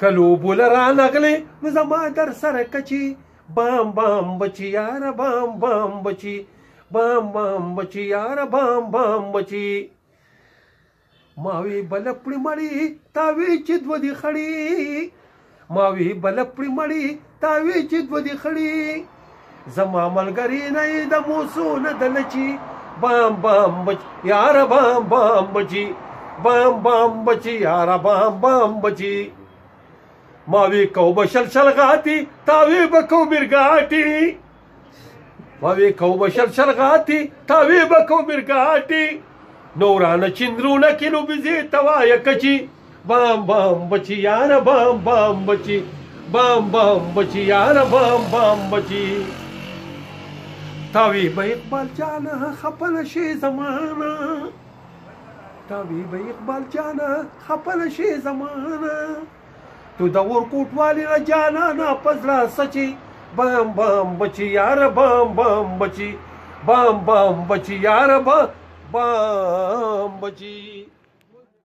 کلو بول رانغلی نو زما در سره کچی بام بام بچی یاره بام بام بچی بام بام بچی یاره بام بام بچی ماوی بلپړی مړی تاوی چې دو دی خړی ماوی بلپړی مړی تاوی چې دو دی خړی زما ملګری نه د موسو نه دلچی بام بام بچی یاره بام بام بچی بام بام بچی یاره بام بام بچی ماوی کو بشل شلغاتی تاوی بکو مرگاتی ماوی کو بشل شلغاتی تاوی بکو مرگاتی نورانه چندرونه کینو بزی توایا کچی بام بام بچی یاره بام بام بچی بام بام بچی یاره بام بام بچی تاوی به اقبال جانا خپل شي زمانه تاوی به اقبال جانا خپل شي زمانه تو د ورکوټ والی نه جانا نه پزړه سچي بام بام بچی یاره بام بام بچی بام بام بچی یاره بام بچی